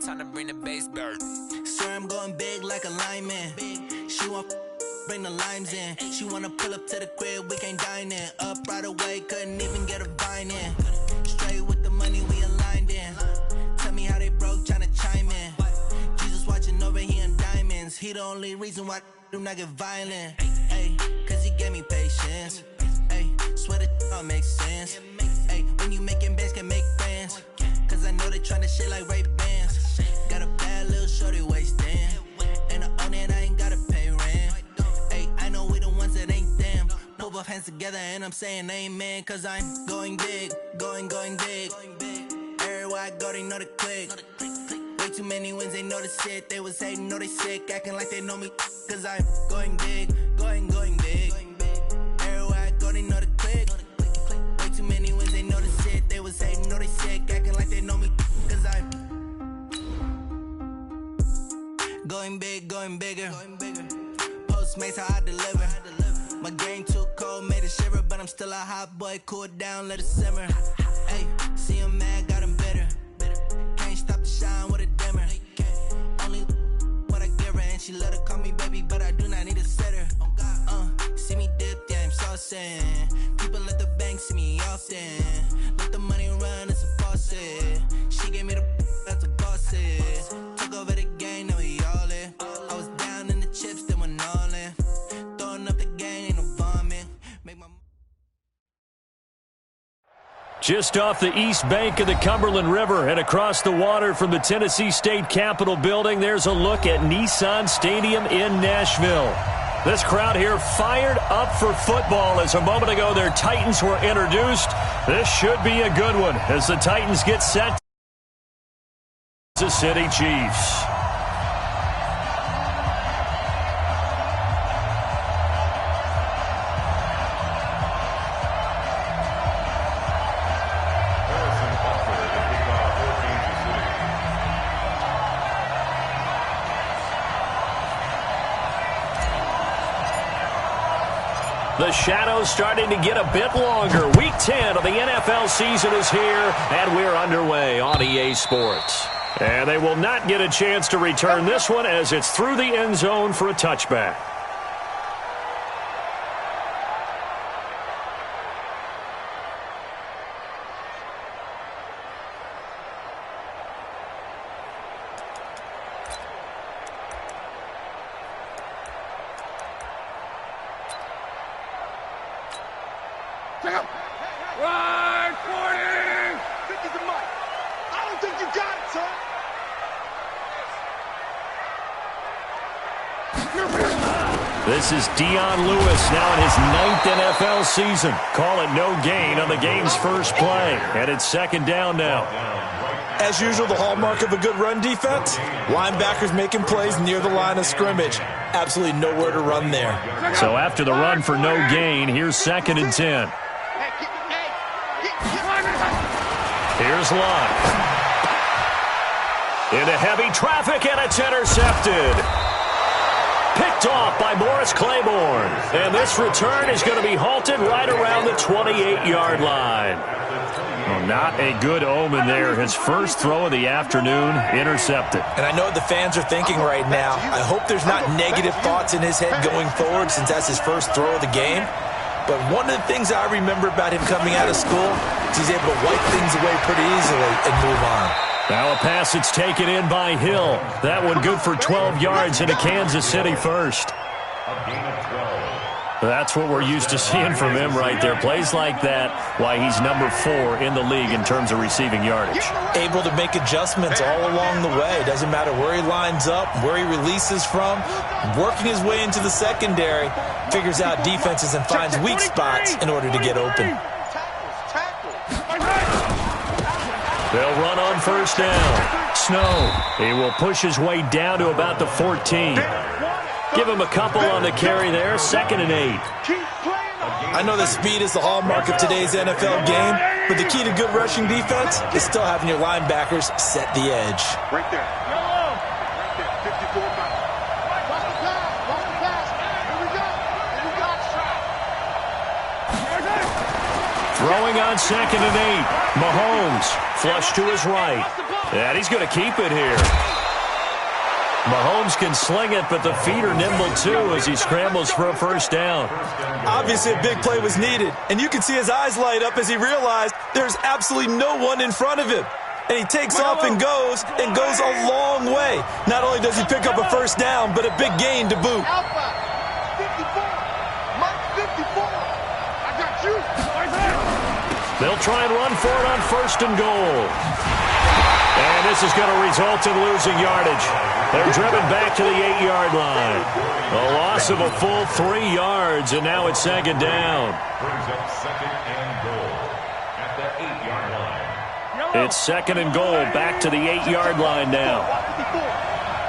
Time to bring the bass bird. Sir, I'm going big like a lineman. She want bring the limes in. She wanna pull up to the crib, we can't dine in. Up right away, couldn't even get a vine in. Straight with the money, we aligned in. Tell me how they broke, tryna chime in. Jesus watching over, he in diamonds. He the only reason why I do not get violent. Ay, cause he gave me patience. Ay, swear that all makes sense. Ay, when you making bands, can make friends. Cause I know they tryna shit like Ray-Bans. Got a bad little shorty wasting. And I own it, I ain't gotta pay rent. Ay, I know we the ones that ain't them. Put both hands together and I'm saying amen. Cause I'm going big, going big. Everywhere I go, they know the click. Way too many wins, they know the shit. They was hating, know they sick, acting like they know me. Cause I'm going big, going big. Everywhere I go, they know the click. Way too many wins, they know the shit. They was hating, know they sick, acting like they know me. Cause I'm going big, going bigger. Postmates how I deliver. My game too cold, made it shiver. But I'm still a hot boy, cool down, let it simmer. Hey, see him mad, got him bitter. Can't stop the shine with a dimmer. Only what I give her, and she let her call me baby, but I do not need a sitter. See me dip, yeah, I'm saucing. People at the bank see me often. Let the money run, it's a faucet. She gave me the that's a boss it. Took over the game, now we all in. I was down in the chips, then went all in. Throwing up the game, ain't no vomit. Make my Just off the east bank of the Cumberland River and across the water from the Tennessee State Capitol building, there's a look at Nissan Stadium in Nashville. This crowd here fired up for football as a moment ago their Titans were introduced. This should be a good one as the Titans get set to City Chiefs. The shadows starting to get a bit longer. Week 10 of the NFL season is here, and we're underway on EA Sports. And they will not get a chance to return this one as it's through the end zone for a touchback. Run, 40! 50's the mic. I don't think you got it, son. This is Dion Lewis now in his 9th NFL season. Call it no gain on the game's first play. And it's second down now. As usual, the hallmark of a good run defense, linebackers making plays near the line of scrimmage. Absolutely nowhere to run there. So after the run for no gain, here's 2nd and 10. Here's Lott. Into heavy traffic, and it's intercepted. Picked off by Morris Claiborne. And this return is going to be halted right around the 28-yard line. Well, not a good omen there. His first throw of the afternoon intercepted. And I know what the fans are thinking right now. I hope there's not negative thoughts in his head going forward since that's his first throw of the game. But one of the things I remember about him coming out of school is he's able to wipe things away pretty easily and move on. Now a pass that's taken in by Hill. That one good for 12 yards into Kansas City first. That's what we're used to seeing from him right there. Plays like that, why he's number 4 in the league in terms of receiving yardage. Able to make adjustments all along the way. Doesn't matter where he lines up, where he releases from. Working his way into the secondary, figures out defenses and finds weak spots in order to get open. They'll run on first down. Snow, he will push his way down to about the 14. Give him a couple on the carry there. 2nd and 8. I know that speed is the hallmark of today's NFL game, but the key to good rushing defense is still having your linebackers set the edge. Right there. Right there. 54 miles. Throwing on 2nd and 8. Mahomes Mahomes. Flush to his right. And he's going to keep it here. Mahomes can sling it, but the feet are nimble too as he scrambles for a first down. Obviously a big play was needed, and you can see his eyes light up as he realized there's absolutely no one in front of him. And he takes off and goes a long way. Not only does he pick up a first down, but a big gain to boot. Alpha, 54, Mark 54. I got you. Right there. They'll try and run for it on first and goal. And this is going to result in losing yardage. They're driven back to the 8-yard line. A loss of a full 3 yards, and now it's second down. Brings up second and goal at the 8-yard line. It's second and goal back to the 8-yard line now.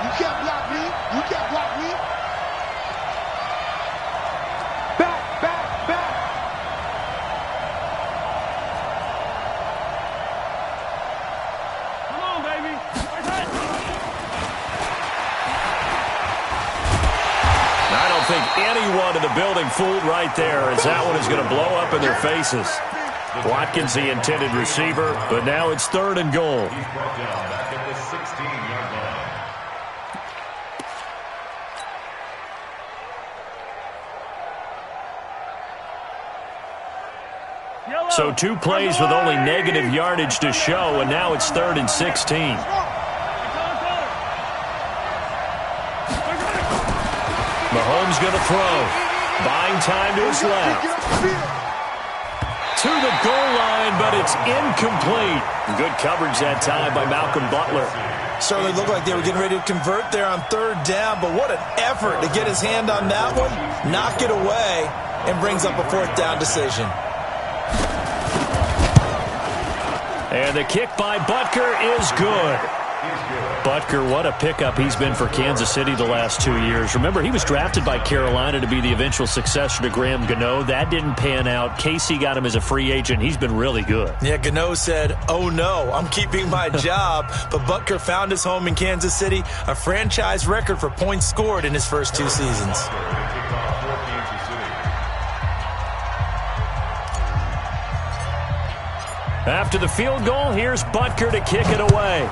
You can't block me. You can't block me. Back, back, back. Come on, baby. I don't think anyone in the building fooled right there, as that one is going to blow up in their faces. Watkins, the intended receiver, but now it's third and goal. He's brought down back at the 16-yard line. So 2 plays with only negative yardage to show, and now it's third and 16. Mahomes going to throw. Buying time to his left. To the goal line, but it's incomplete. Good coverage that time by Malcolm Butler. Certainly looked like they were getting ready to convert there on third down, but what an effort to get his hand on that one, knock it away, and brings up a fourth down decision. And the kick by Butker is good. Butker, what a pickup he's been for Kansas City the last 2 years. Remember, he was drafted by Carolina to be the eventual successor to Graham Gano. That didn't pan out. KC got him as a free agent. He's been really good. Yeah, Gano said, oh no, I'm keeping my job. But Butker found his home in Kansas City, a franchise record for points scored in his first 2 seasons. After the field goal, here's Butker to kick it away.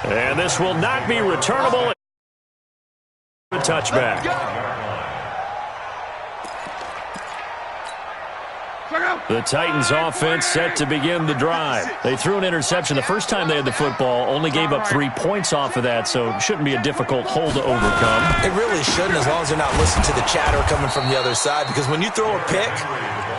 And this will not be returnable. A touchback. The Titans offense set to begin the drive. They threw an interception the first time they had the football, only gave up 3 points off of that, so it shouldn't be a difficult hole to overcome. It really shouldn't, as long as they're not listening to the chatter coming from the other side, because when you throw a pick,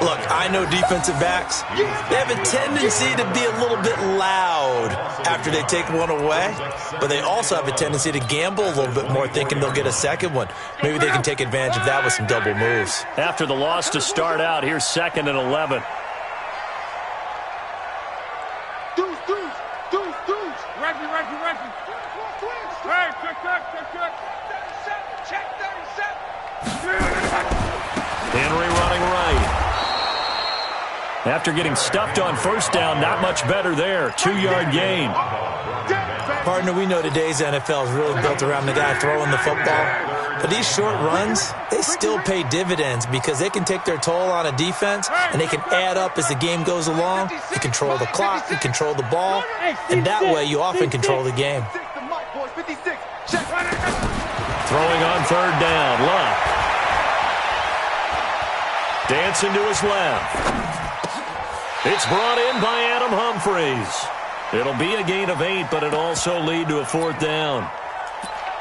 look, I know defensive backs, they have a tendency to be a little bit loud after they take one away, but they also have a tendency to gamble a little bit more, thinking they'll get a second one. Maybe they can take advantage of that with some double moves. After the loss to start out, here's second and 11. Deuce. Reggie. Hey, check. Check 37. Henry running right. After getting stuffed on first down, not much better there. 2-yard gain. Partner, we know today's NFL is really built around the guy throwing the football. But these short runs, they still pay dividends because they can take their toll on a defense, and they can add up as the game goes along. You control the clock, you control the ball, and that way you often control the game. Throwing on third down, Luck. Dancing to his left. It's brought in by Adam Humphries. It'll be a gain of 8, but it'll also lead to a fourth down.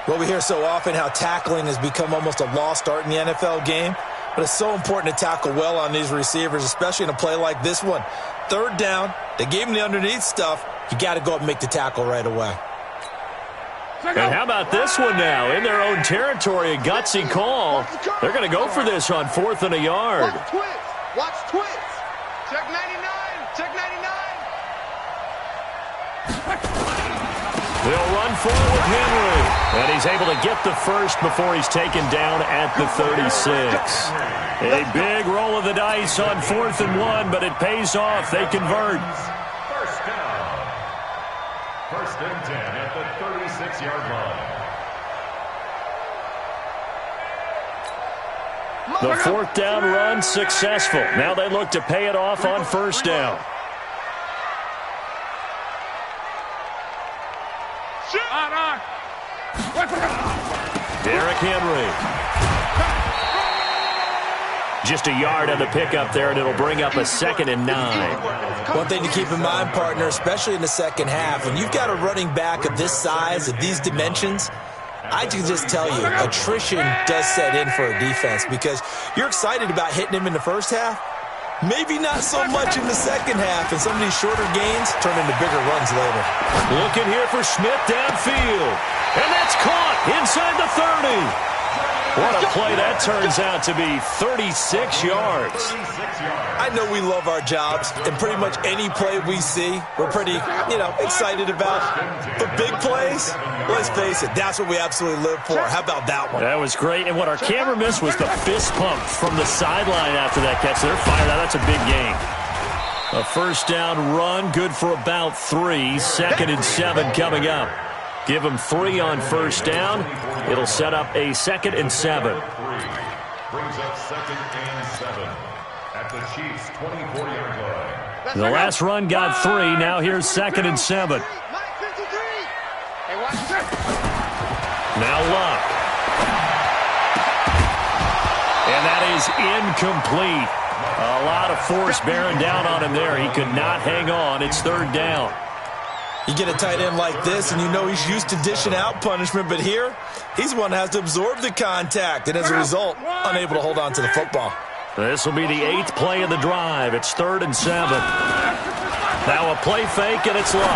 Well, we hear so often how tackling has become almost a lost art in the NFL game, but it's so important to tackle well on these receivers, especially in a play like this one. Third down, they gave him the underneath stuff. You got to go up and make the tackle right away. And how about this one now? In their own territory, a gutsy call. They're going to go for this on 4th and a yard. Watch twist. Check 99. They'll run forward with Henry. And he's able to get the first before he's taken down at the 36. A big roll of the dice on 4th and 1, but it pays off. They convert. First down. 1st and 10 at the 36-yard line. The fourth down run successful. Now they look to pay it off on first down. Derrick Henry. Just a yard on the pickup there, and it'll bring up a 2nd and 9. One thing to keep in mind, partner, especially in the second half, when you've got a running back of this size, of these dimensions, I can just tell you, attrition does set in for a defense because you're excited about hitting him in the first half. Maybe not so much in the second half, and some of these shorter gains turn into bigger runs later. Looking here for Smith downfield. And that's caught inside the 30. What a play that turns out to be, 36 yards. I know we love our jobs, and pretty much any play we see, we're pretty, excited about. But big plays, let's face it, that's what we absolutely live for. How about that one? That was great, and what our camera missed was the fist pump from the sideline after that catch. They're fired out. That's a big gain. A first down run, good for about 3. 2nd and 7 coming up. Give them 3 on first down. It'll set up a 2nd and 7. Brings up 2nd and 7 at the Chiefs' 24-yard line. The last run got 3. Now here's 2nd and 7. Now Luck. And that is incomplete. A lot of force bearing down on him there. He could not hang on. It's 3rd down. You get a tight end like this, and you know he's used to dishing out punishment, but here, he's one that has to absorb the contact, and as a result, unable to hold on to the football. This will be the 8th play of the drive. It's 3rd and 7. Now a play fake, and it's Luck.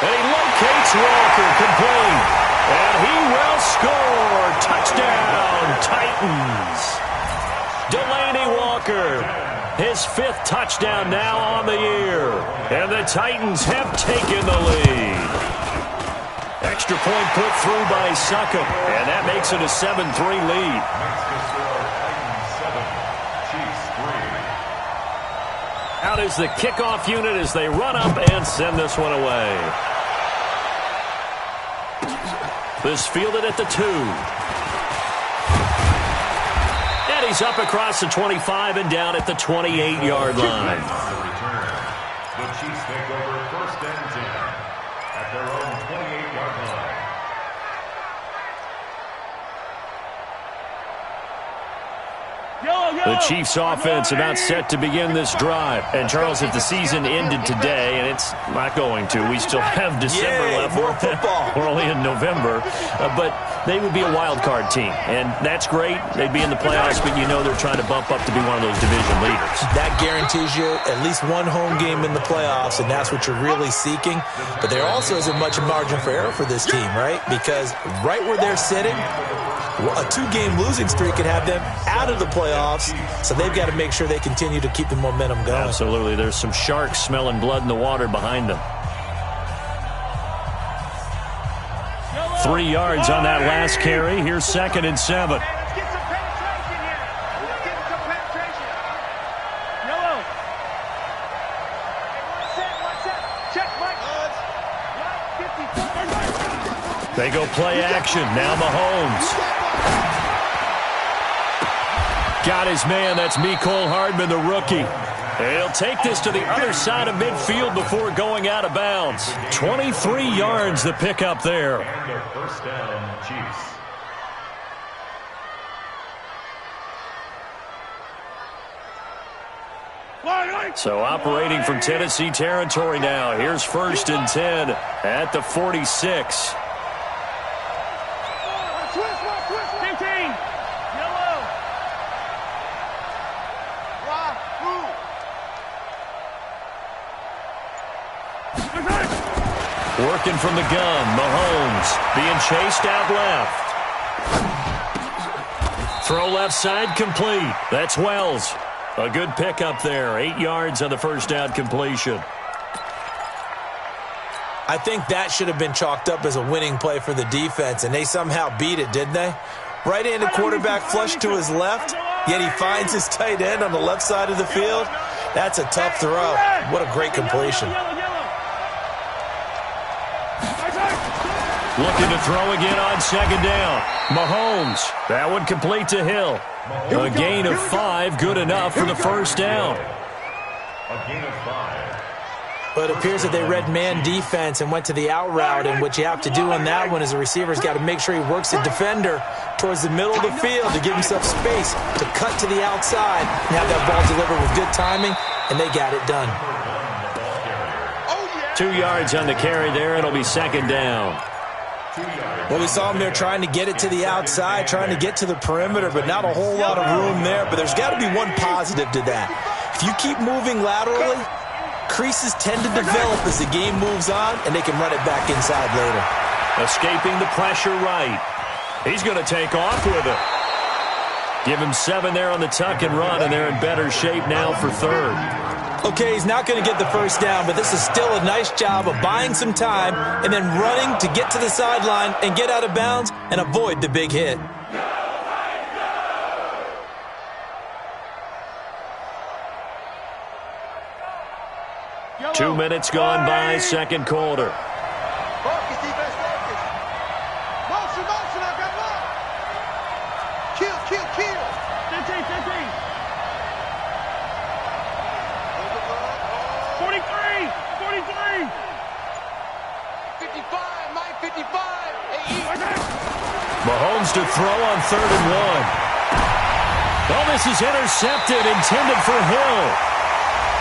And he locates Walker, complete. And he will score. Touchdown, Titans. Delaney Walker. His 5th touchdown now on the year. And the Titans have taken the lead. Extra point put through by Succop. And that makes it a 7-3 lead. Out is the kickoff unit as they run up and send this one away. This fielded at the 2. He's up across the 25 and down at the 28-yard line. The Chiefs take over 1st and 10 at their own 28-yard line. The Chiefs offense about set to begin this drive. And Charles, if the season ended today, and it's not going to, we still have December left. More football. We're only in November. But they would be a wild card team. And that's great. They'd be in the playoffs, but you know they're trying to bump up to be one of those division leaders. That guarantees you at least one home game in the playoffs, and that's what you're really seeking. But there also isn't much margin for error for this team, right? Because right where they're sitting, a 2-game losing streak could have them out of the playoffs, so they've got to make sure they continue to keep the momentum going. Absolutely. There's some sharks smelling blood in the water behind them. 3 yards on that last carry. Here's 2nd and 7. They go play action. Now Mahomes. Got his man. That's Mecole Hardman, the rookie. He'll take this to the other side of midfield before going out of bounds. 23 yards the pickup there. And a 1st down, Chiefs. So operating from Tennessee territory now. Here's 1st and 10 at the 46. Working from the gun, Mahomes being chased out left. Throw left side complete. That's Wells. A good pickup there. 8 yards on the first down completion. I think that should have been chalked up as a winning play for the defense, and they somehow beat it, didn't they? Right-handed quarterback flush to his left, yet he finds his tight end on the left side of the field. That's a tough throw. What a great completion. Looking to throw again on second down. Mahomes. That one complete to Hill. A gain of 5, good enough for the first down. A gain of 5. But it appears that they read man defense and went to the out route, and what you have to do on that one is the receiver's got to make sure he works the defender towards the middle of the field to give himself space to cut to the outside and have that ball delivered with good timing, and they got it done. 2 yards on the carry there. It'll be second down. Well, we saw him there trying to get it to the outside, trying to get to the perimeter, but not a whole lot of room there. But there's got to be one positive to that. If you keep moving laterally, creases tend to develop as the game moves on, and they can run it back inside later. Escaping the pressure right. He's going to take off with it. Give him 7 there on the tuck and run, and they're in better shape now for third. Okay, he's not going to get the first down, but this is still a nice job of buying some time and then running to get to the sideline and get out of bounds and avoid the big hit. Yellow. 2 minutes gone by, second quarter. Focus, defense, focus. Motion, motion, I got one. Kill, kill, kill. 15, 15. 43, 43. 55, Mike, 55. Mahomes to throw on 3rd and 1. Oh, this is intercepted, intended for Hill.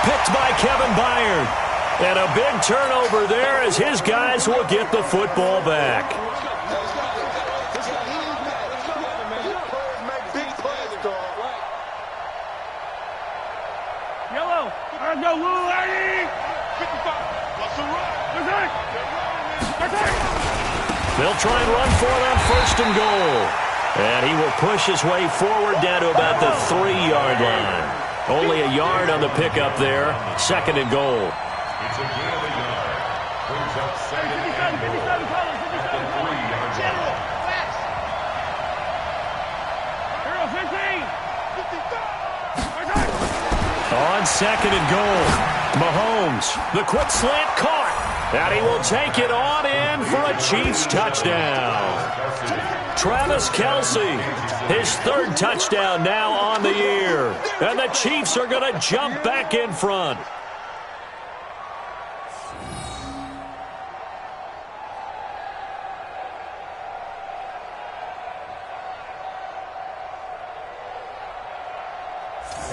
Picked by Kevin Byard. And a big turnover there as his guys will get the football back. Yellow. Let's go, Lou Lady. 55. What's the run? They'll try and run for it on 1st and goal. And he will push his way forward down to about the 3-yard line. Only a yard on the pickup there. 2nd and goal. It's a gain of a yard. Brings up 2nd and goal at the 3-yard line. On 2nd and goal, Mahomes, the quick slant caught, and he will take it on in for a Chiefs touchdown. Travis Kelce, his 3rd touchdown now on the year, and the Chiefs are going to jump back in front.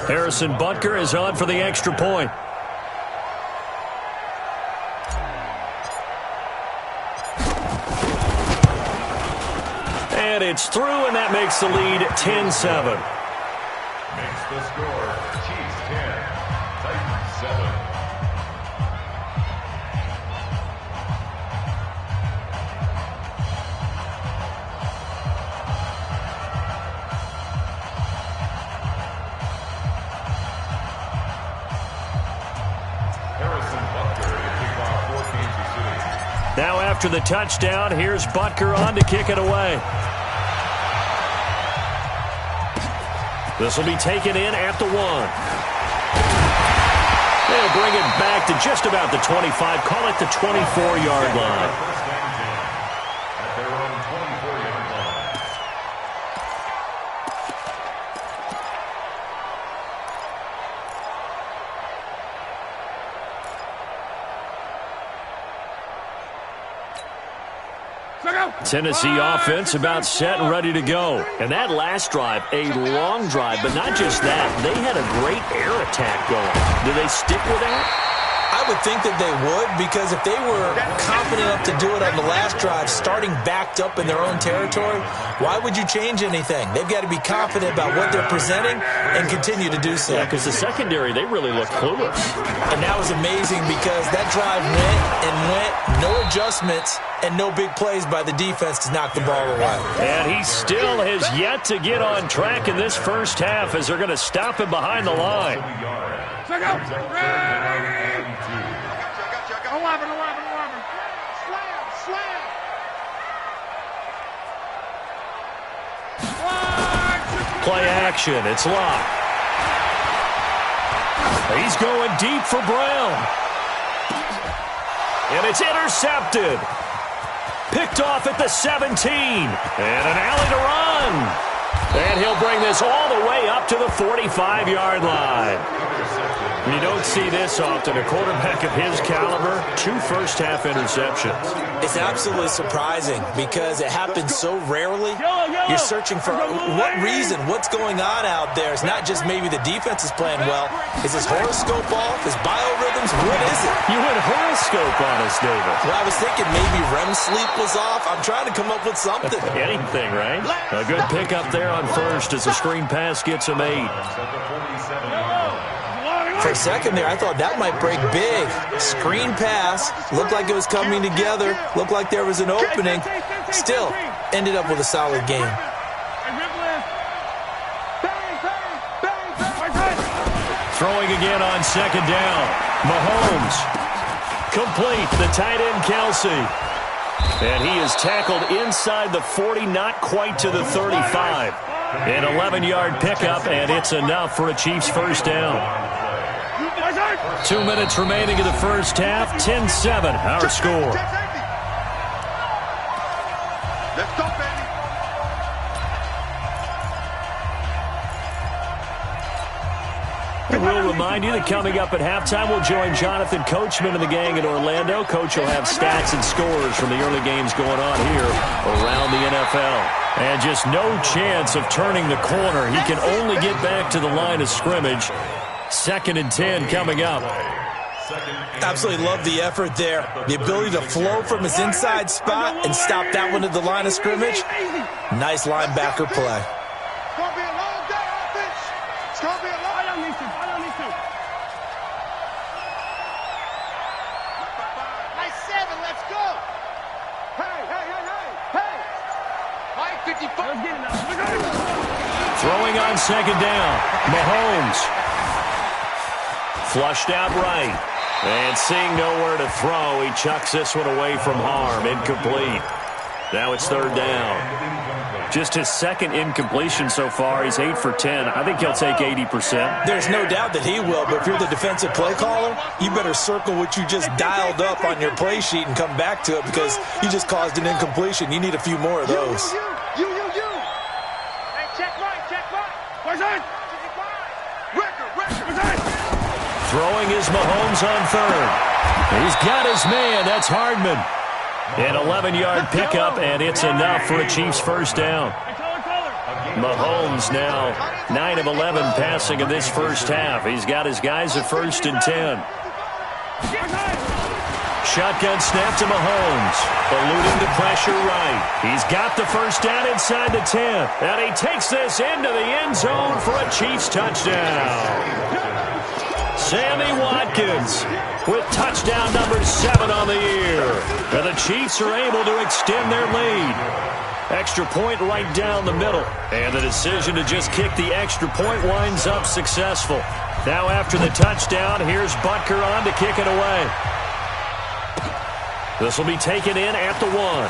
Harrison Butker is on for the extra point. And it's through, and that makes the lead 10-7. Makes the score Chiefs 10, Titans 7. Now after the touchdown, here's Butker on to kick it away. This will be taken in at the 1. They'll bring it back to just about the 25, call it the 24-yard line. At their own 24-yard line. Tennessee offense about set and ready to go. And that last drive, a long drive, but not just that. They had a great air attack going. Do they stick with that? I would think that they would, because if they were confident enough to do it on the last drive, starting backed up in their own territory, why would you change anything? They've got to be confident about what they're presenting and continue to do so. Yeah, because the secondary, they really look clueless. And that was amazing because that drive went and went, no adjustments, and no big plays by the defense to knock the ball away. And he still has yet to get on track in this first half as they're going to stop him behind the line. Check out. 11. Slam. Play action. It's locked. He's going deep for Brown. And it's intercepted. Picked off at the 17. And an alley to run. And he'll bring this all the way up to the 45-yard line. You don't see this often. A quarterback of his caliber, 2 first-half interceptions. It's absolutely surprising because it happens so rarely. You're searching for what reason, what's going on out there. It's not just maybe the defense is playing well. Is his horoscope off? His biorhythms? What is it? You went horoscope on us, David. Well, I was thinking maybe REM sleep was off. I'm trying to come up with something. Anything, right? A good pickup there on first as the screen pass gets him 8. For a second there, I thought that might break big. Screen pass. Looked like it was coming together. Looked like there was an opening. Still, ended up with a solid game. Throwing again on second down. Mahomes. Complete. The tight end, Kelsey. And he is tackled inside the 40, not quite to the 35. An 11-yard pickup, and it's enough for a Chiefs first down. 2 minutes remaining in the first half. 10-7, our score. Let's go, baby. We'll remind you that coming up at halftime, we'll join Jonathan Coachman and the gang in Orlando. Coach will have stats and scores from the early games going on here around the NFL. And just no chance of turning the corner. He can only get back to the line of scrimmage. 2nd and 10 coming up. Absolutely love the effort there. The ability to flow from his inside spot and stop that one at the line of scrimmage. Nice linebacker play. It's going to be a long day, offense. It's going to be a long day. Nice 7, let's go. Hey. Mike 55. Let's get it now. Throwing on second down. Mahomes. Flushed out right. And seeing nowhere to throw, he chucks this one away from harm. Incomplete. Now it's 3rd down. Just his 2nd incompletion so far. He's 8 for 10. I think he'll take 80%. There's no doubt that he will, but if you're the defensive play caller, you better circle what you just dialed up on your play sheet and come back to it because you just caused an incompletion. You need a few more of those. You. Hey, check right. Where's that? Record. Throwing is Mahomes on 3rd. He's got his man. That's Hardman. An 11-yard pickup, and it's enough for a Chiefs first down. Mahomes now 9 of 11 passing in this first half. He's got his guys at 1st and 10. Shotgun snap to Mahomes. Alluding to pressure right. He's got the first down inside the 10. And he takes this into the end zone for a Chiefs touchdown. Sammy Watkins with touchdown number 7 on the year. And the Chiefs are able to extend their lead. Extra point right down the middle. And the decision to just kick the extra point winds up successful. Now after the touchdown, here's Butker on to kick it away. This will be taken in at the 1.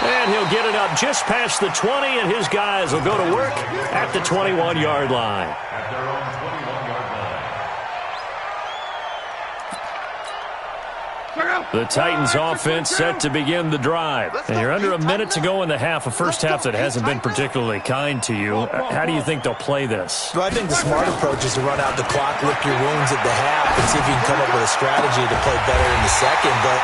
And he'll get it up just past the 20, and his guys will go to work at the 21-yard line. At their own 21-yard line. The Titans offense set to begin the drive. And you're under a minute to go in the half, a first half that hasn't been particularly kind to you. How do you think they'll play this? Well, I think the smart approach is to run out the clock, lick your wounds at the half, and see if you can come up with a strategy to play better in the second. But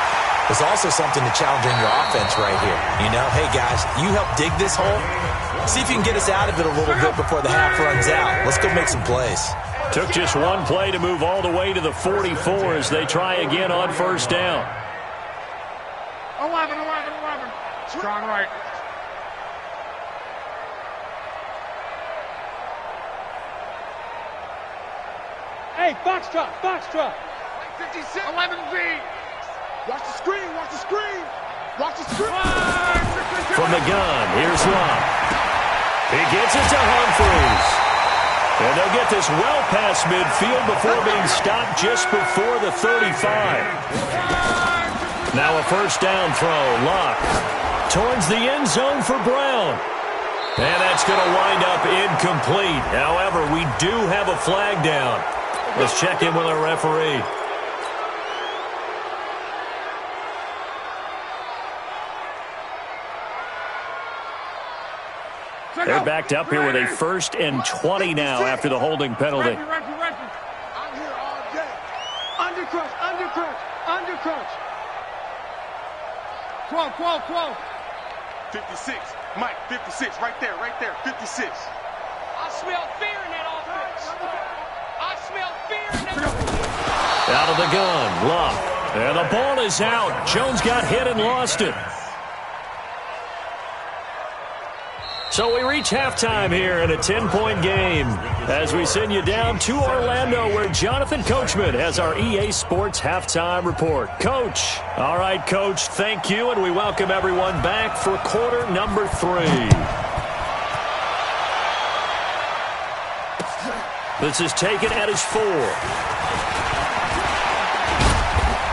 there's also something to challenging your offense right here. You know, hey, guys, you help dig this hole. See if you can get us out of it a little bit before the half runs out. Let's go make some plays. Took just one play to move all the way to the 44 as they try again on first down. 11. Strong right. Hey, Foxtrot. 56. 11V. Watch the screen. From the gun, here's Locke. He gets it to Humphries. And they'll get this well past midfield before being stopped just before the 35. Now a first down throw. Locke towards the end zone for Brown. And that's going to wind up incomplete. However, we do have a flag down. Let's check in with our referee. They're backed up here with a 1st and 20 now after the holding penalty. I'm here all day. Undercrush, undercrush, undercrush. 12. 56. Mike, 56. Right there, 56. I smell fear in that offense. I smell fear in that offense. Out of the gun, Luck. And the ball is out. Jones got hit and lost it. So we reach halftime here in a 10-point game as we send you down to Orlando where Jonathan Coachman has our EA Sports halftime report. Coach. All right, Coach, thank you, and we welcome everyone back for quarter number 3. This is taken at his 4.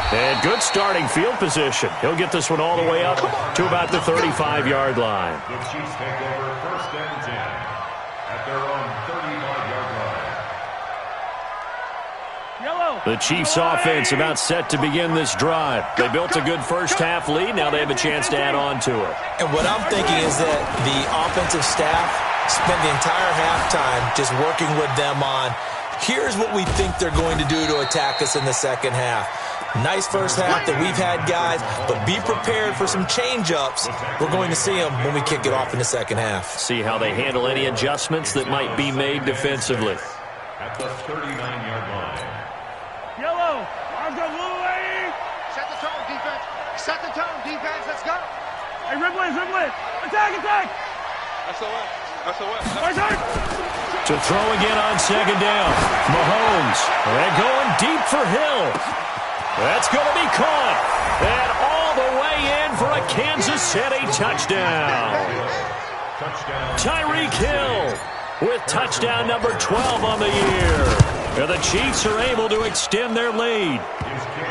And good starting field position. He'll get this one all the way up to about the 35-yard line. The Chiefs take over 1st and 10 at their own 35-yard line. The Chiefs offense about set to begin this drive. They built a good first-half lead. Now they have a chance to add on to it. And what I'm thinking is that the offensive staff spent the entire halftime just working with them on, here's what we think they're going to do to attack us in the second half. Nice first half that we've had, guys, but be prepared for some change-ups. We're going to see them when we kick it off in the second half. See how they handle any adjustments that might be made defensively. At the 39-yard line. Yellow. Arms up, little lady. Set the tone, defense. Set the tone, defense. Let's go. Hey, Ripley. Attack. SOS. To throw again on 2nd down. Mahomes. And going deep for Hill. That's going to be caught. And all the way in for a Kansas City touchdown. Tyreek Hill with touchdown number 12 on the year. And the Chiefs are able to extend their lead.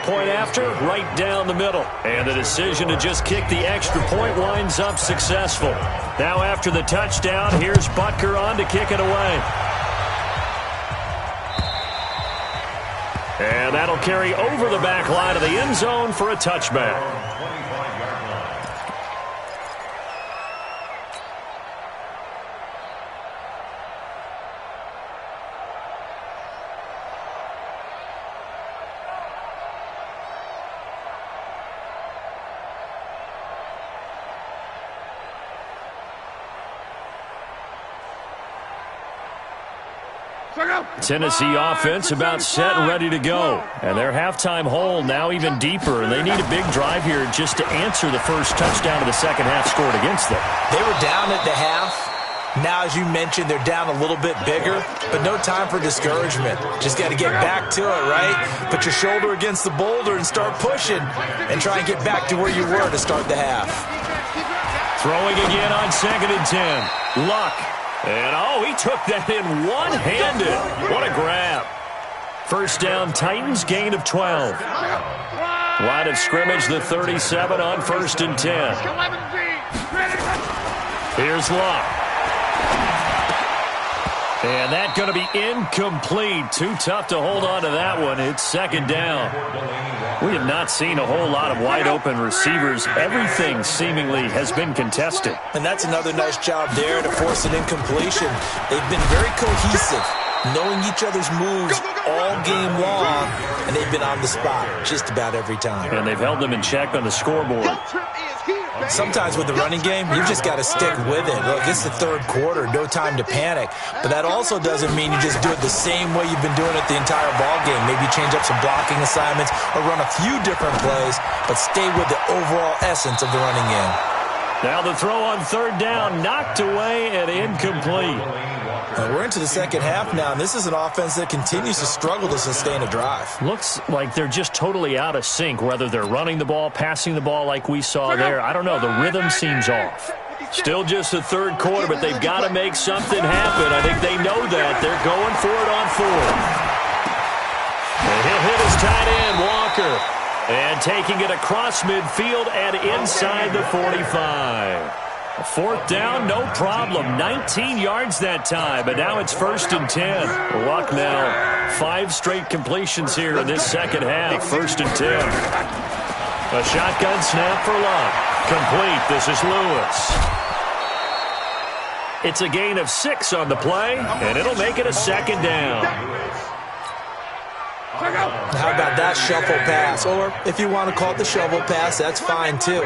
Point after, right down the middle. And the decision to just kick the extra point winds up successful. Now after the touchdown, here's Butker on to kick it away. And that'll carry over the back line of the end zone for a touchback. Tennessee offense about set and ready to go. And their halftime hole now even deeper. And they need a big drive here just to answer the first touchdown of the second half scored against them. They were down at the half. Now, as you mentioned, they're down a little bit bigger, but no time for discouragement. Just got to get back to it, right? Put your shoulder against the boulder and start pushing and try and get back to where you were to start the half. Throwing again on 2nd and 10. Luck. And, he took that in one-handed. What a grab. First down, Titans, gain of 12. Line of scrimmage, the 37 on 1st and 10. Here's Luck. And that's going to be incomplete. Too tough to hold on to that one. It's 2nd down. We have not seen a whole lot of wide-open receivers. Everything seemingly has been contested. And that's another nice job there to force an incompletion. They've been very cohesive, knowing each other's moves all game long, and they've been on the spot just about every time. And they've held them in check on the scoreboard. Sometimes with the running game, you've just got to stick with it. Look, it's the 3rd quarter, no time to panic. But that also doesn't mean you just do it the same way you've been doing it the entire ball game. Maybe change up some blocking assignments or run a few different plays, but stay with the overall essence of the running game. Now the throw on 3rd down, knocked away and incomplete. We're into the second half now, and this is an offense that continues to struggle to sustain a drive. Looks like they're just totally out of sync, whether they're running the ball, passing the ball like we saw there. I don't know. The rhythm seems off. Still just the 3rd quarter, but they've got to make something happen. I think they know that. They're going for it on 4th. And he'll hit his tight end, Walker. And taking it across midfield and inside the 45. 4th down, no problem. 19 yards that time, but now it's 1st and 10. Luck now. 5 straight completions here in this second half. 1st and 10. A shotgun snap for Luck. Complete. This is Lewis. It's a gain of 6 on the play, and it'll make it a second down. How about that shuffle pass? Or if you want to call it the shovel pass, that's fine too.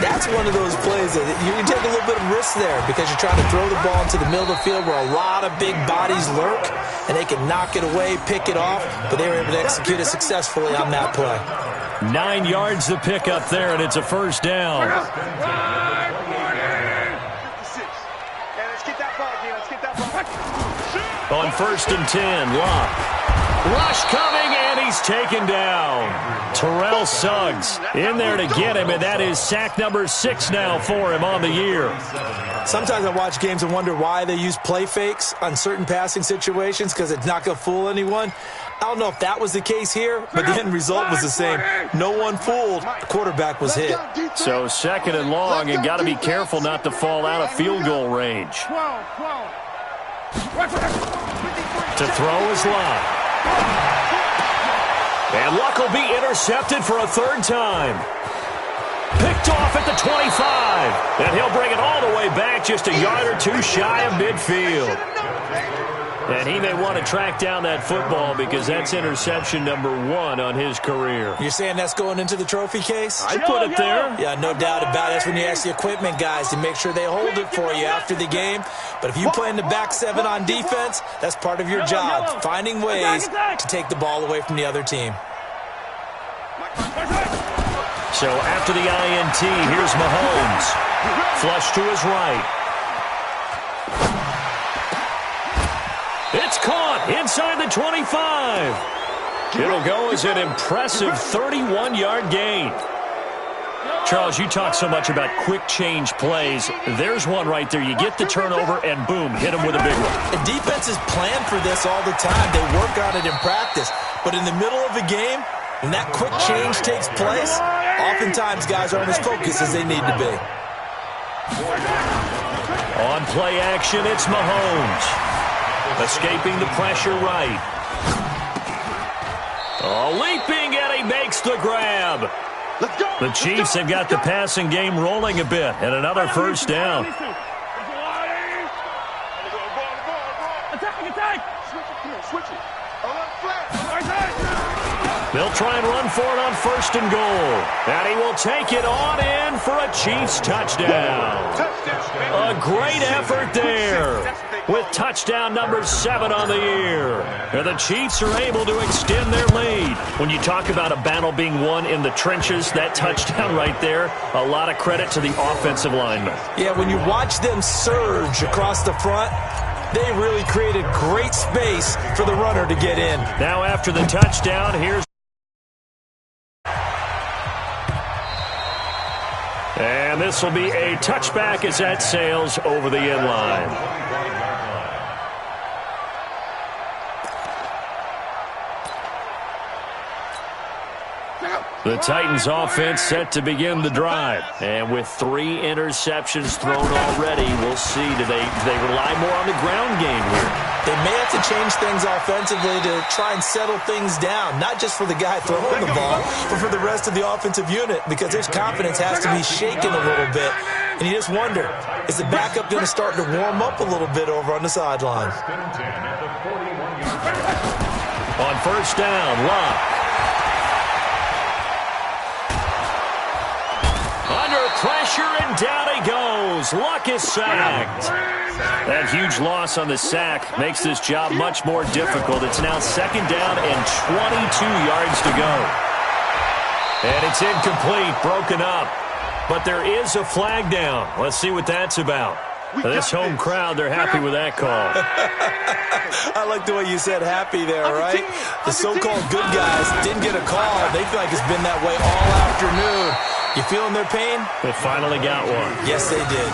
That's one of those plays that you can take a little bit of risk there because you're trying to throw the ball into the middle of the field where a lot of big bodies lurk, and they can knock it away, pick it off, but they were able to execute it successfully on that play. 9 yards to pick up there, and it's a first down. On 1st and 10, Locke. Rush coming, and he's taken down. Terrell Suggs in there to get him, and that is sack number 6 now for him on the year. Sometimes I watch games and wonder why they use play fakes on certain passing situations because it's not going to fool anyone. I don't know if that was the case here, but the end result was the same. No one fooled. The quarterback was hit. So 2nd and long, and got to be careful not to fall out of field goal range. To throw is Locke. And Luck will be intercepted for a 3rd time. Picked off at the 25. And he'll bring it all the way back just a yard or 2 shy of midfield. And he may want to track down that football because that's interception number 1 on his career. You're saying that's going into the trophy case? I put it there. Yeah, no doubt about it. That's when you ask the equipment guys to make sure they hold it for you after the game. But if you play in the back 7 on defense, that's part of your job, finding ways to take the ball away from the other team. So after the INT, here's Mahomes. Flush to his right. It's caught inside the 25. It'll go as an impressive 31-yard gain. Charles, you talk so much about quick change plays. There's one right there. You get the turnover, and boom, hit him with a big one. And defenses plan for this all the time. They work on it in practice. But in the middle of a game, when that quick change takes place, oftentimes guys aren't as focused as they need to be. On play action, it's Mahomes. Escaping the pressure right. Oh, leaping, and he makes the grab. The Chiefs have got the passing game rolling a bit, and another first down. They'll try and run for it on 1st and goal. And he will take it on in for a Chiefs touchdown. A great effort there with touchdown number 7 on the year. And the Chiefs are able to extend their lead. When you talk about a battle being won in the trenches, that touchdown right there, a lot of credit to the offensive linemen. Yeah, when you watch them surge across the front, they really created great space for the runner to get in. Now after the touchdown, here's... And this will be a touchback as that sails over the end line. The Titans offense set to begin the drive. And with 3 interceptions thrown already, we'll see. Do they rely more on the ground game here? They may have to change things offensively to try and settle things down, not just for the guy throwing the ball, but for the rest of the offensive unit, because his confidence has to be shaken a little bit. And you just wonder, is the backup going to start to warm up a little bit over on the sideline? On 1st down, Locke. Under pressure, and down he goes. Luck is sacked. That huge loss on the sack makes this job much more difficult. It's now 2nd down and 22 yards to go. And it's incomplete, broken up. But there is a flag down. Let's see what that's about. This home crowd, they're happy with that call. I like the way you said happy there, right? The so-called good guys didn't get a call. They feel like it's been that way all afternoon. You feeling their pain? They finally got one. Yes, they did.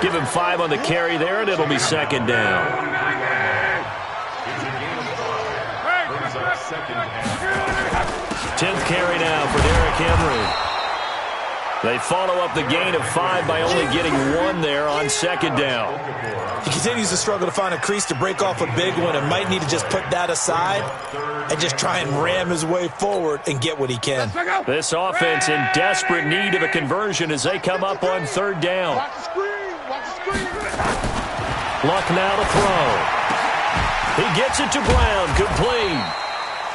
Give him 5 on the carry there, and it'll be 2nd down. 10th carry now for Derrick Henry. They follow up the gain of 5 by only getting 1 there on 2nd down. He continues to struggle to find a crease to break off a big one and might need to just put that aside and just try and ram his way forward and get what he can. This offense in desperate need of a conversion as they come up on 3rd down. Watch the screen. Watch the screen. Luck now to throw. He gets it to Brown, complete.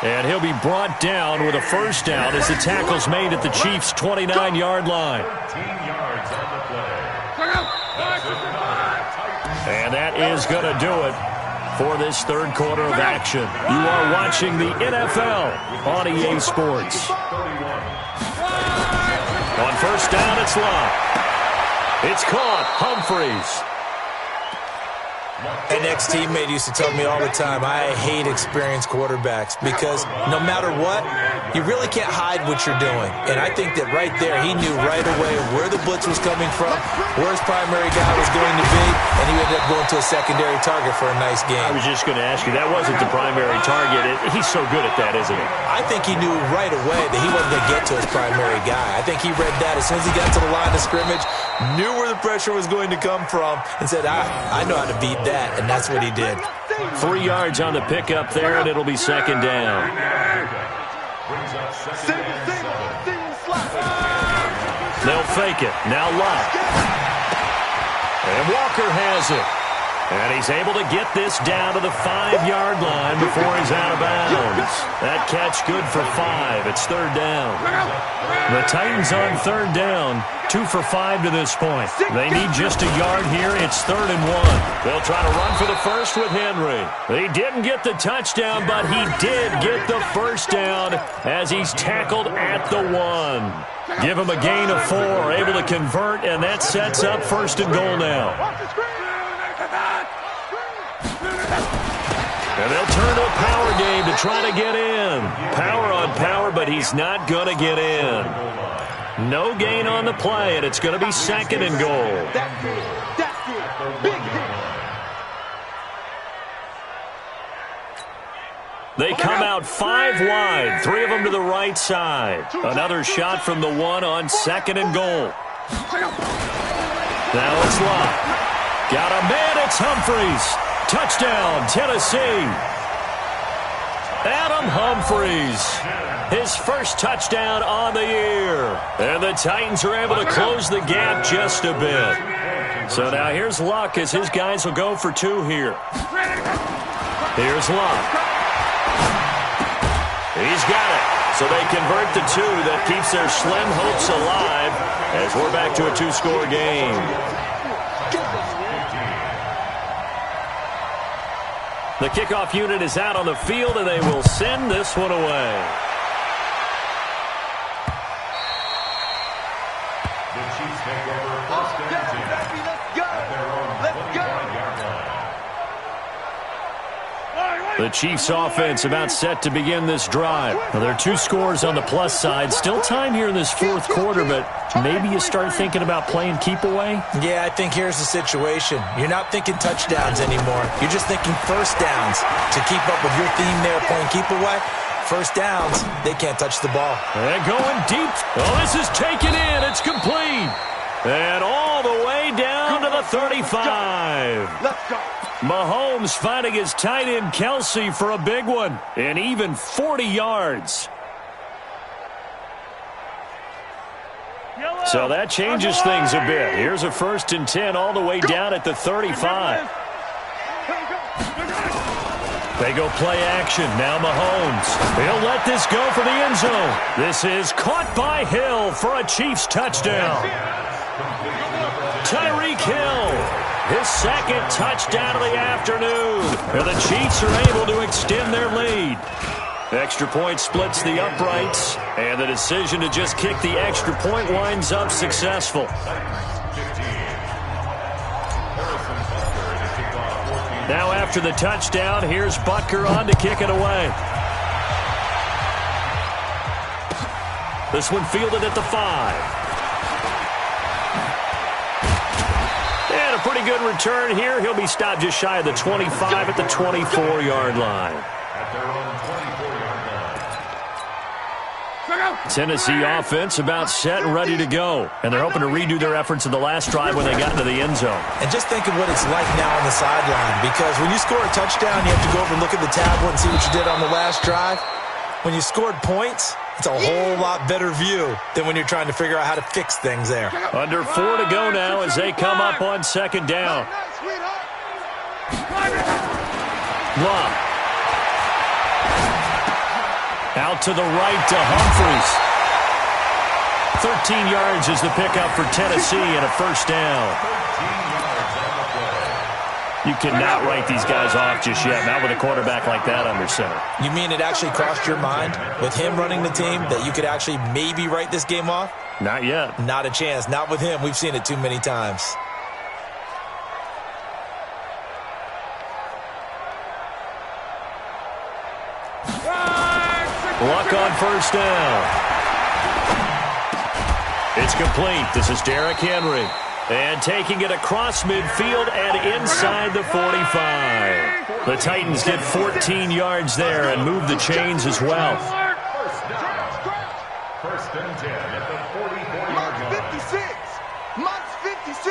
And he'll be brought down with a first down as the tackle's made at the Chiefs' 29-yard line. 13 yards on the play. And that is going to do it for this third quarter of action. You are watching the NFL on EA Sports. On first down, it's Love. It's caught. Humphreys. An ex-teammate used to tell me all the time, I hate experienced quarterbacks because no matter what, you really can't hide what you're doing. And I think that right there, he knew right away where the blitz was coming from, where his primary guy was going to be, and he ended up going to a secondary target for a nice game. I was just going to ask you, that wasn't the primary target. He's so good at that, isn't he? I think he knew right away that he wasn't going to get to his primary guy. I think he read that as soon as he got to the line of scrimmage, knew where the pressure was going to come from, and said, I know how to beat that, and that's what he did. 3 yards on the pickup there, and it'll be second down. They'll fake it. Now Lott. And Walker has it. And he's able to get this down to the 5-yard line before he's out of bounds. That catch good for 5. It's third down. The Titans on third down. 2 for 5 to this point. They need just a yard here. It's 3rd and 1. They'll try to run for the first with Henry. He didn't get the touchdown, but he did get the first down as he's tackled at the 1. Give him a gain of 4, able to convert, and that sets up 1st and goal now. And they'll turn to a power game to try to get in. Power on power, but he's not going to get in. No gain on the play, and it's going to be 2nd and goal. They come out 5 wide, 3 of them to the right side. Another shot from the 1 on 2nd and goal. Now it's Lott. Got a man, it's Humphreys. Touchdown, Tennessee. Adam Humphreys. His first touchdown on the year. And the Titans are able to close the gap just a bit. So now here's Luck as his guys will go for 2 here. Here's Luck. He's got it. So they convert the 2. That keeps their slim hopes alive as we're back to a 2-score game. The kickoff unit is out on the field, and they will send this one away. The Chiefs take over first and 10 at their own 25-yard line. The Chiefs offense about set to begin this drive. Now, there are 2 scores on the plus side. Still time here in this 4th quarter, but maybe you start thinking about playing keep away? Yeah, I think here's the situation. You're not thinking touchdowns anymore. You're just thinking first downs. To keep up with your theme there, playing keep away, first downs, they can't touch the ball. And going deep. Oh, this is taken in. It's complete. And all the way down to the 35. Let's go. Mahomes finding his tight end Kelsey for a big one. And even 40 yards. So that changes things a bit. Here's a 1st and 10 all the way down at the 35. They go play action. Now Mahomes. He'll let this go for the end zone. This is caught by Hill for a Chiefs touchdown. Tyreek Hill. His 2nd touchdown of the afternoon. And the Chiefs are able to extend their lead. Extra point splits the uprights, and the decision to just kick the extra point winds up successful. Now after the touchdown, here's Butker on to kick it away. This one fielded at the 5. And a pretty good return here. He'll be stopped just shy of the 25 at the 24-yard line. At their own 24-yard line. Tennessee offense about set and ready to go. And they're hoping to redo their efforts in the last drive when they got into the end zone. And just think of what it's like now on the sideline, because when you score a touchdown, you have to go over and look at the tablet and see what you did on the last drive. When you scored points, it's a whole lot better view than when you're trying to figure out how to fix things there. Under 4 to go now as they come up on 2nd down. Love. Out to the right to Humphries. 13 yards is the pickup for Tennessee and a first down. You cannot write these guys off just yet, not with a quarterback like that under center. You mean it actually crossed your mind with him running the team that you could actually maybe write this game off? Not yet. Not a chance. Not with him. We've seen it too many times. Luck on first down. It's complete. This is Derrick Henry. And taking it across midfield and inside the 45. The Titans get 14 yards there and move the chains as well. First and 10 at the 44-yard line. 56. Monk's 56.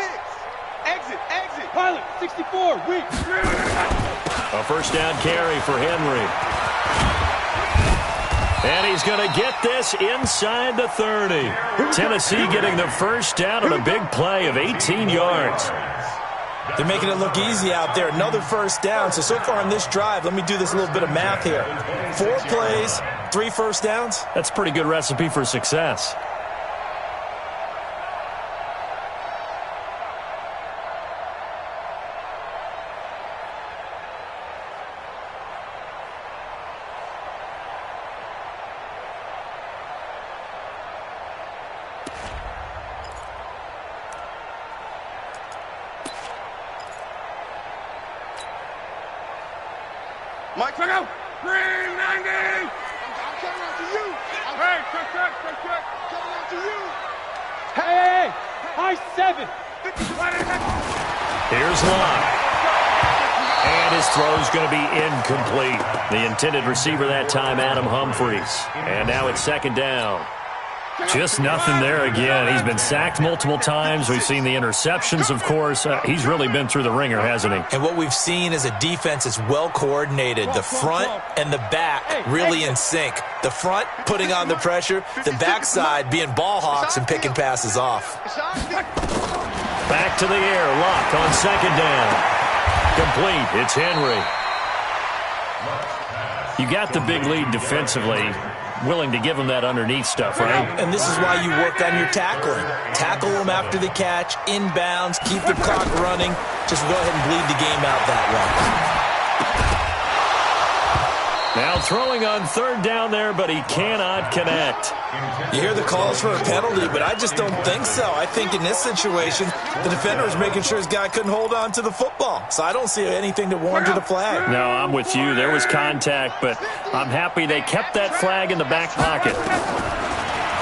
Exit, exit. Pilot, 64, weak. A first down carry for Henry. And he's going to get this inside the 30. Tennessee getting the first down on a big play of 18 yards. They're making it look easy out there. Another first down. So far on this drive, let me do this little bit of math here. 4 plays, 3 first downs. That's a pretty good recipe for success. Mike, check out. Green 90. I'm coming out to you. Hey, check. Coming out to you. Hey, high 7. Here's Locke. And his throw's going to be incomplete. The intended receiver that time, Adam Humphries. And now it's second down. Just nothing there again. He's been sacked multiple times. We've seen the interceptions, of course. He's really been through the ringer, hasn't he? And what we've seen is a defense that's well coordinated. The front and the back really in sync. The front putting on the pressure. The backside being ball hawks and picking passes off. Back to the air. Locke on second down. Complete. It's Henry. You got the big lead defensively. Willing to give them that underneath stuff, right? And this is why you work on your tackling. Tackle them after the catch, inbounds, keep the clock running. Just go ahead and bleed the game out that way. Now throwing on third down there, but he cannot connect. You hear the calls for a penalty, but I just don't think so. I think in this situation, the defender is making sure his guy couldn't hold on to the football. So I don't see anything to warrant a flag. No, I'm with you. There was contact, but I'm happy they kept that flag in the back pocket.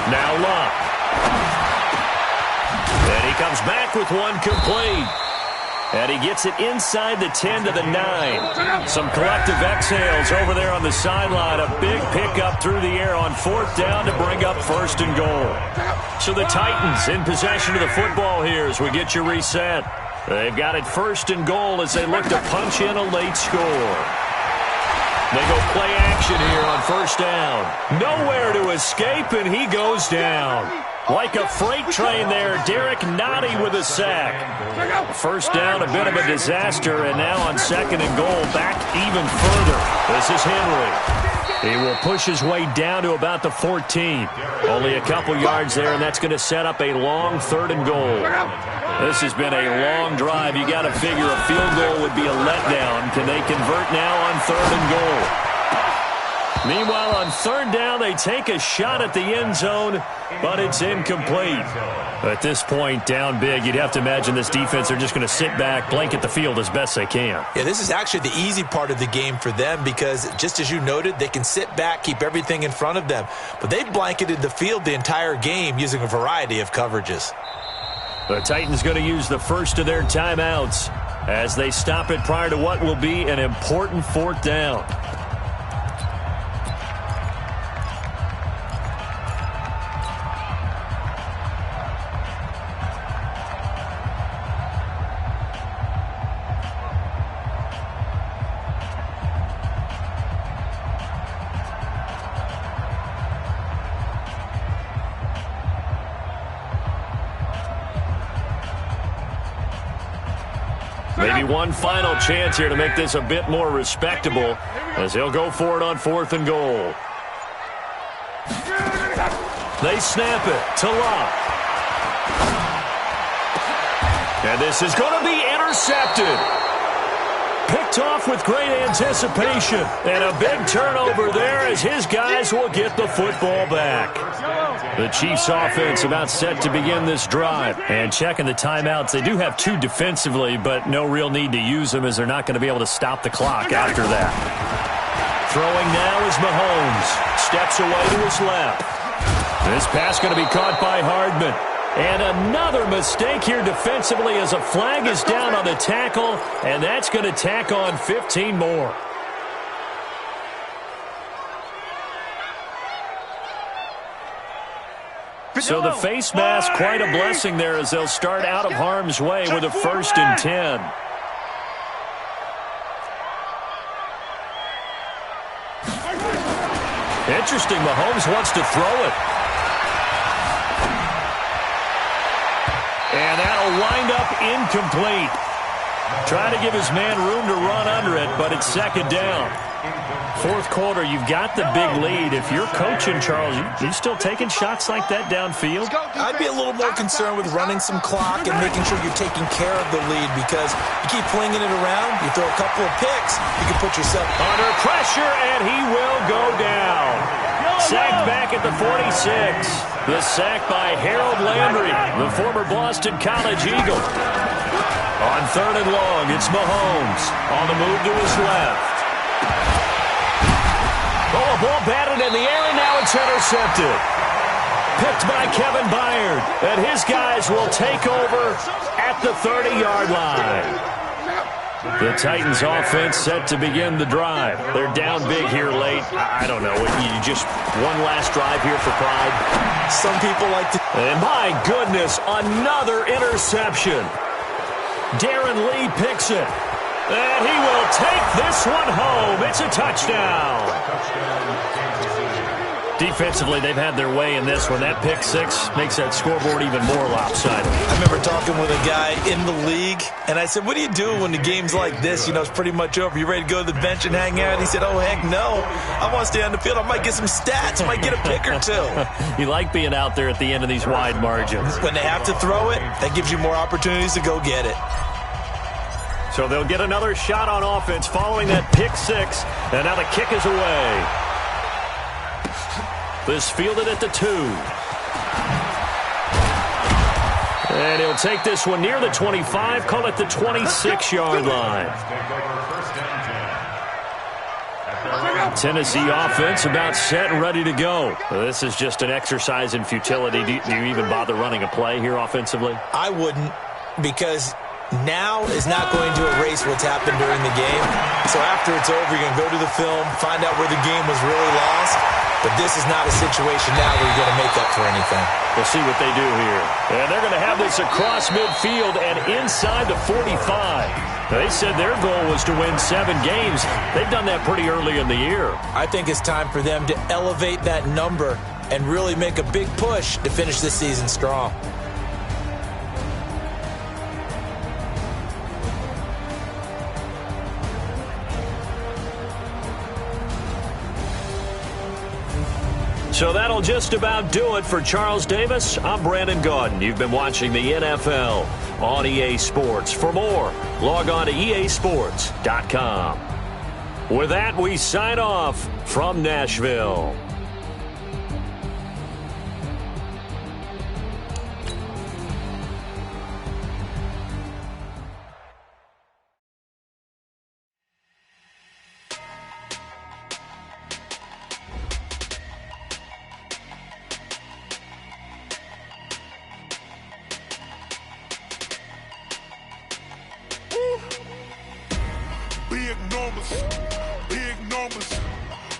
Now Locke. And he comes back with one complete. And he gets it inside the 10 to the 9. Some collective exhales over there on the sideline. A big pickup through the air on fourth down to bring up first and goal. So the Titans in possession of the football here as we get you reset. They've got it first and goal as they look to punch in a late score. They go play action here on first down. Nowhere to escape, and he goes down. Like a freight train there, Derek Nottie with a sack. First down, a bit of a disaster, and now on second and goal, back even further. This is Henry. He will push his way down to about the 14. Only a couple yards there, and that's going to set up a long third and goal. This has been a long drive. You got to figure a field goal would be a letdown. Can they convert now on third and goal? Meanwhile, on third down, they take a shot at the end zone, but it's incomplete. At this point, down big, you'd have to imagine this defense are just going to sit back, blanket the field as best they can. Yeah, this is actually the easy part of the game for them because, just as you noted, they can sit back, keep everything in front of them. But they've blanketed the field the entire game using a variety of coverages. The Titans going to use the first of their timeouts as they stop it prior to what will be an important fourth down. Maybe one final chance here to make this a bit more respectable as he'll go for it on 4th and goal. They snap it to Locke. And this is going to be intercepted. Picked off with great anticipation. And a big turnover there as his guys will get the football back. The Chiefs offense about set to begin this drive. And checking the timeouts, they do have 2 defensively, but no real need to use them as they're not going to be able to stop the clock after that. Throwing now is Mahomes. Steps away to his left. This pass going to be caught by Hardman. And another mistake here defensively as a flag is down on the tackle, and that's going to tack on 15 more. So the face mask, quite a blessing there as they'll start out of harm's way with a 1st and 10. Interesting, Mahomes wants to throw it. And that'll wind up incomplete. Trying to give his man room to run under it, but it's 2nd down. 4th quarter, you've got the big lead. If you're coaching, Charles, you still taking shots like that downfield? I'd be a little more concerned with running some clock and making sure you're taking care of the lead, because you keep flinging it around, you throw a couple of picks, you can put yourself under pressure, and he will go down. Sacked back at the 46. The sack by Harold Landry, the former Boston College Eagle. On 3rd and long, it's Mahomes on the move to his left. Oh, a ball batted in the air, and now it's intercepted. Picked by Kevin Byard, and his guys will take over at the 30-yard line. The Titans offense set to begin the drive. They're down big here late. I don't know. You just one last drive here for pride. Some people like to. And my goodness, another interception. Darren Lee picks it. And he will take this one home. It's a touchdown. Defensively, they've had their way in this one. That pick 6 makes that scoreboard even more lopsided. I remember talking with a guy in the league, and I said, what do you do when the game's like this? You know, it's pretty much over. You ready to go to the bench and hang out? He said, oh, heck no. I want to stay on the field. I might get some stats. I might get a pick or 2. You like being out there at the end of these wide margins. When they have to throw it, that gives you more opportunities to go get it. So they'll get another shot on offense following that pick 6, and now the kick is away. This fielded at the 2. And he'll take this one near the 25, call it the 26-yard line. Tennessee offense about set and ready to go. This is just an exercise in futility. Do you even bother running a play here offensively? I wouldn't, because now is not going to erase what's happened during the game. So after it's over, you're going to go to the film, find out where the game was really lost. But this is not a situation now where you're going to make up for anything. We'll see what they do here. And they're going to have this across midfield and inside the 45. They said their goal was to win 7 games. They've done that pretty early in the year. I think it's time for them to elevate that number and really make a big push to finish this season strong. So that'll just about do it for Charles Davis. I'm Brandon Gaudin. You've been watching the NFL on EA Sports. For more, log on to EASports.com. With that, we sign off from Nashville. Big numbers,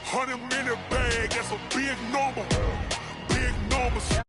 100-minute bag, that's a big number, big numbers.